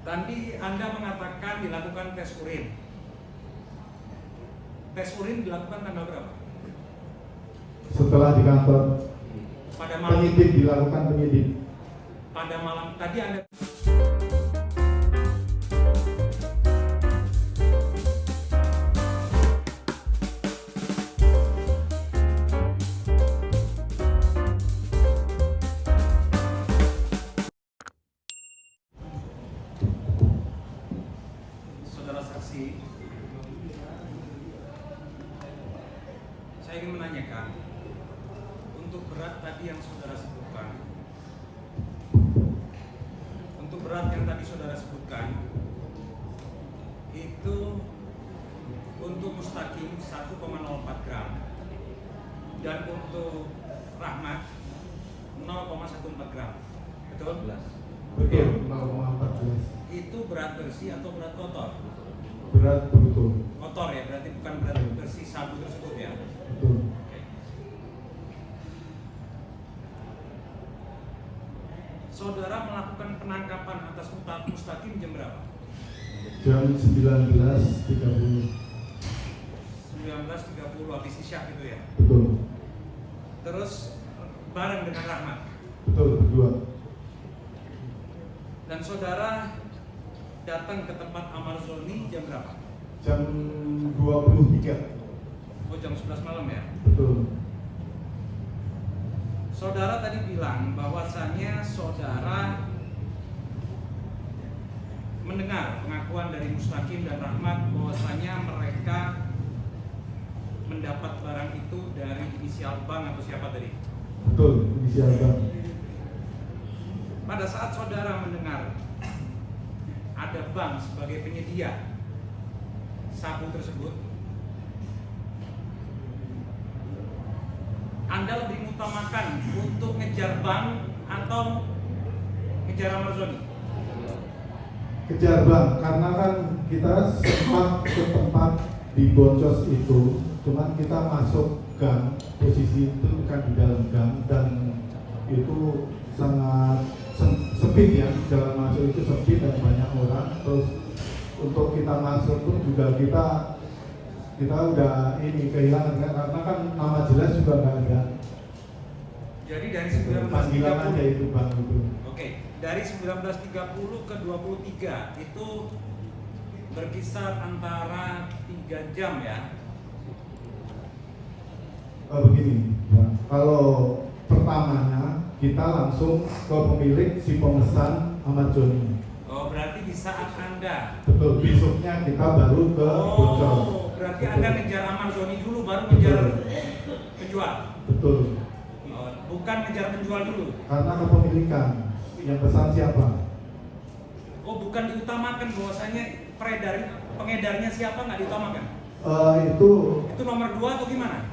Tadi Anda mengatakan dilakukan tes urin. Tes urin dilakukan tanggal berapa? Setelah di kantor Pada malam. penyidik dilakukan penyidik. Pada malam tadi Anda. Saudara saksi, saya ingin menanyakan, untuk berat tadi yang saudara sebutkan, itu untuk Mustaqim 1,04 gram dan untuk Rahmat 0,14 gram. Betul? Betul, 0,14. Itu berat bersih atau berat kotor? Berat bruto. Kotor ya, berarti bukan berat bersih sabu tersebut ya. Betul. Saudara melakukan penangkapan atas Mustaqim jam berapa? Jam 19.30. 19.30 habis isya gitu ya. Betul. Terus bareng dengan Rahmat. Betul, berdua. Dan saudara datang ke tempat Amar Zoni jam berapa? Jam 23. Oh, jam 11 malam ya. Betul. Saudara tadi bilang bahwasannya saudara mendengar pengakuan dari Mustaqim dan Rahmat bahwasannya mereka mendapat barang itu dari inisial bank atau siapa tadi? Betul, inisial bank. Pada saat saudara mendengar ada bank sebagai penyedia sabu tersebut, Anda lebih mengutamakan untuk ngejar bank atau ngejar Amar Zoni? Kejar bank, karena kan kita sempat ke tempat di Boncos itu, cuman kita masuk gang, posisi itu kan di dalam gang dan itu sangat sempit ya, jalan masuk itu sempit dan banyak orang. Terus untuk kita masuk pun juga kita udah ini kehilangan kan, karena kan nama jelas juga nggak ada. Jadi dari panggilan aja 19.30 itu bang itu. Oke, dari 19.30 ke 23 itu berkisar antara 3 jam ya. Begini, Bang. Kalau pertamanya kita langsung ke pemilik si pemesan Ahmad Joni. Oh, berarti di saat Anda. Betul, besoknya kita baru ke Boncos. Berarti Betul. Anda ngejar Amar Zoni dulu baru ngejar penjual. Betul. Oh, bukan ngejar penjual dulu. Karena kepemilikan yang pesan siapa? Oh, bukan diutamakan bahwasanya pengedarnya siapa, nggak diutamakan? Itu nomor 2 atau gimana?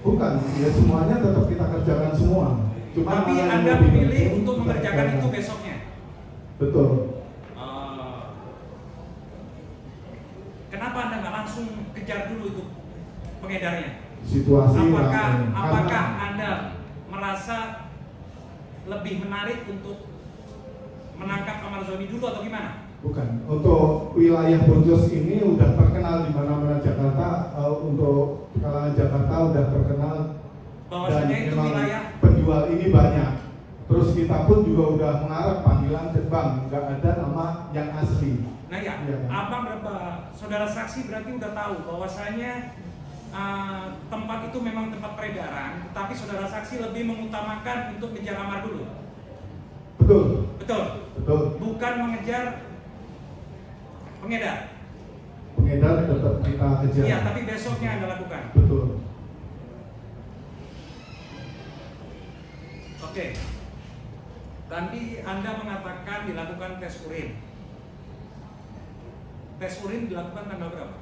bukan, ya semuanya tetap kita kerjakan semua. Cuma Tapi yang Anda lebih memilih penting untuk kita mengerjakan kerjakan. itu besoknya. Betul. Kenapa Anda nggak langsung kejar dulu itu pengedarnya? Situasi Apakah Anda merasa lebih menarik untuk menangkap Amar Zoni dulu atau gimana? Bukan, untuk wilayah Boncos ini udah terkenal di mana-mana Jakarta, untuk kalangan Jakarta udah terkenal dan Bahwasanya itu memang wilayah penjual ini banyak. Terus kita pun juga udah mengharap panggilan Jepang, nggak ada nama yang asli. Nah ya, Ya. Abang saudara saksi berarti udah tahu bahwasanya tempat itu memang tempat peredaran, tapi saudara saksi lebih mengutamakan untuk ngejar Amar dulu. Betul. Betul. Betul. Bukan mengejar pengedar. Pengedar tetap kita kejar. Iya, tapi besoknya Anda lakukan. Betul. Oke. Tadi Anda mengatakan dilakukan tes urin. Tes urin dilakukan tanggal berapa?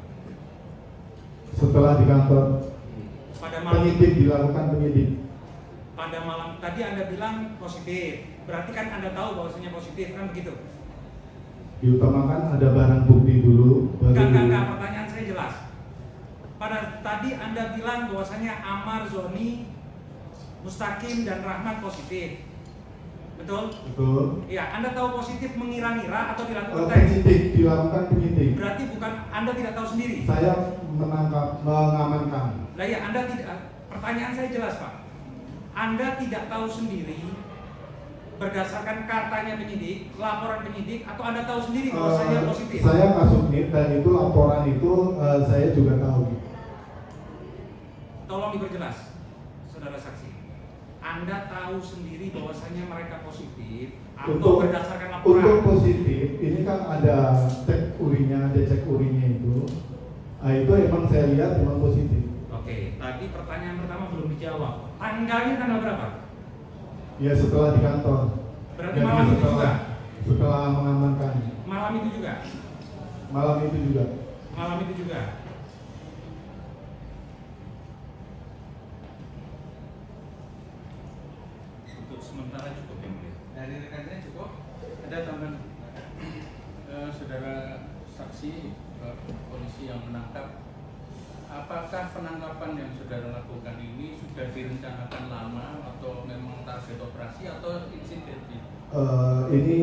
Setelah di kantor Pada malam. penyidik dilakukan penyidik. Pada malam tadi Anda bilang positif. Berarti kan Anda tahu bahwasanya positif, kan begitu? Diutamakan ada barang bukti dulu. Enggak, pertanyaan saya jelas. Pada tadi Anda bilang bahwasanya Amar Zoni, Mustaqim dan Rahmat positif. betul? Betul. Iya, Anda tahu positif mengira-ngira atau dilakukan tes? Penyidik, dilakukan penyidik. Berarti bukan Anda tidak tahu sendiri. Saya mengamankan. Lah ya, Anda tidak. Pertanyaan saya jelas, Pak. Anda tidak tahu sendiri berdasarkan katanya penyidik, laporan penyidik, atau Anda tahu sendiri bahwa saya positif? Saya nggak submit dan itu laporan itu saya juga tahu. Tolong diperjelas, saudara saksi. Anda tahu sendiri bahwasanya mereka positif atau berdasarkan laporan? Untuk positif, ini kan ada cek urinnya, ada cek urinnya itu. Nah, itu emang saya lihat emang positif. Oke, tadi pertanyaan pertama belum dijawab. Tanggalnya tanggal berapa? Ya setelah di kantor. Berarti Jadi malam itu juga? Setelah mengamankan. Malam itu juga? Malam itu juga. Malam itu juga. Untuk sementara cukup yang mulia. Dari rekannya cukup. Ada tambahan saudara saksi polisi yang menangkap. Apakah penangkapan yang saudara lakukan ini sudah direncanakan lama atau memang target operasi atau insiden? Ini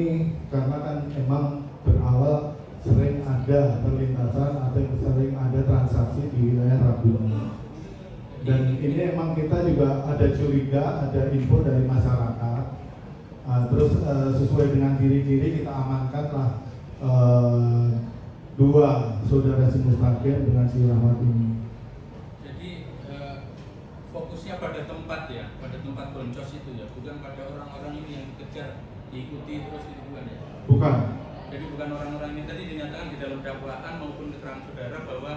karena kan emang berawal sering ada perlintasan atau sering ada transaksi di wilayah Ragunan. Dan ini emang kita juga ada curiga, ada info dari masyarakat. Terus sesuai dengan ciri-ciri kita amankanlah dua saudara si Mustaqim dengan si Rahmat ini. Jadi fokusnya pada tempat ya, pada tempat boncos itu ya, bukan pada orang-orang ini yang dikejar, diikuti terus itu bukan ya? Bukan. Jadi bukan orang-orang ini tadi dinyatakan di dalam dakwaan maupun keterangan saudara bahwa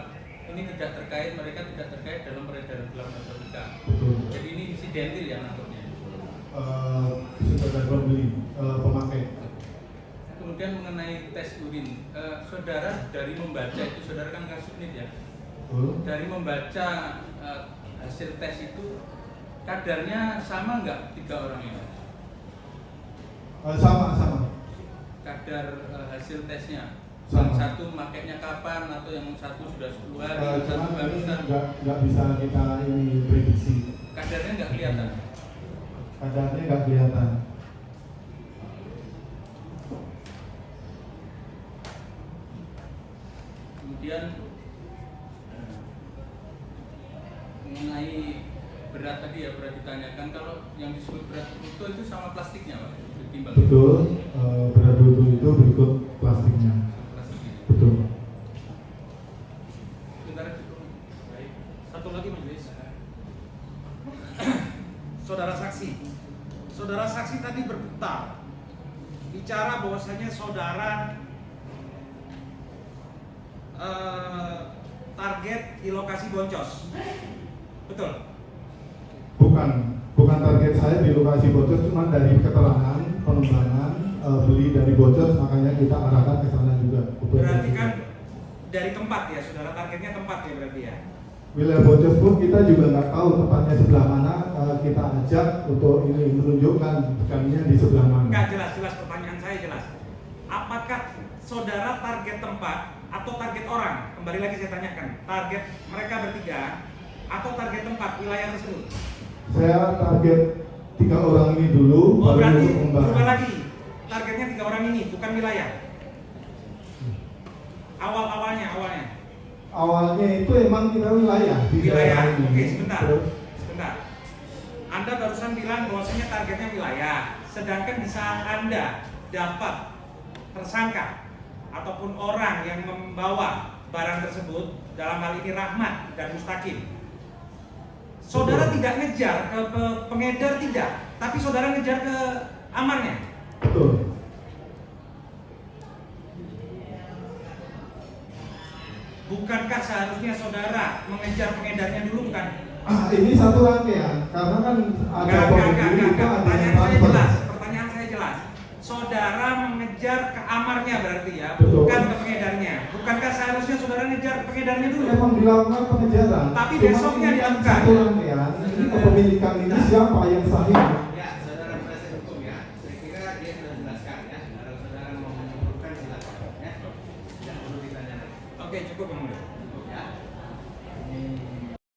ini tidak terkait, mereka tidak terkait dalam peredaran gelap narkotika. Betul. Jadi ini insidentil ya nangkepnya. Saudara pembeli, pemakai. Kemudian mengenai tes urin, saudara dari membaca itu, saudara kan kasubnit ya, dari membaca hasil tes itu kadarnya sama nggak tiga orang ini? Sama. Kadar hasil tesnya, Sama. yang satu makainya kapan atau yang satu sudah 10 hari, yang satu Cuman ini barusan. nggak bisa kita ini prediksi. Kadarnya nggak kelihatan. Kadarnya nggak kelihatan. Kemudian mengenai berat tadi ya, berat ditanyakan, kalau yang disebut berat bruto itu sama plastiknya Pak, ditimbang. Betul, berat bruto itu berikut plastiknya. Sama plastiknya. Betul. Sebentar cukup. Baik. Satu lagi majelis. Saudara saksi tadi berputar bicara bahwasanya saudara target di lokasi boncos. Betul? Bukan target saya di lokasi Bocos, cuma dari keterangan pengembangan beli dari Bocos, makanya kita arahkan ke sana juga. Berarti kan dari tempat ya, saudara targetnya tempat ya berarti ya? Wilayah Bocos pun kita juga nggak tahu tempatnya sebelah mana, kita ajak untuk ini menunjukkan kaminya di sebelah mana. Enggak jelas pertanyaan saya jelas. Apakah saudara target tempat atau target orang? Kembali lagi saya tanyakan, target mereka bertiga atau target tempat wilayah tersebut? Saya target 3 orang ini dulu, Oh, baru berarti berkembang. berubah lagi. Targetnya 3 orang ini, bukan wilayah. Awalnya. Awalnya itu emang kita wilayah. di Wilayah. daerah ini. Oke, sebentar. Terus, Anda barusan bilang bahwasanya targetnya wilayah, sedangkan di saat Anda dapat tersangka ataupun orang yang membawa barang tersebut, dalam hal ini Rahmat dan Mustaqim, saudara tidak ngejar ke pengedar, tidak, tapi saudara ngejar ke amarnya. betul. Bukankah seharusnya saudara mengejar pengedarnya dulu, bukan? Ini satu rangkaian, karena kan ada pembeli itu ada yang transfer. Pertanyaan saya jelas. Saudara mengejar ke amarnya berarti ya, Betul. bukan ke pengedarnya. Bukankah seharusnya saudara ngejar pengedarnya dulu? Memang dilakukan pengejaran. Tapi Cuma besoknya ini kan dilakukan. satu rangkaian. Ini kepemilikan ini siapa yang sahih? Ya, saudara penasihat hukum ya. Saya kira dia sudah jelaskan ya. Saudara mau menyimpulkan silakan ya. Tidak perlu ditanya lagi. Oke, cukup Yang Mulia.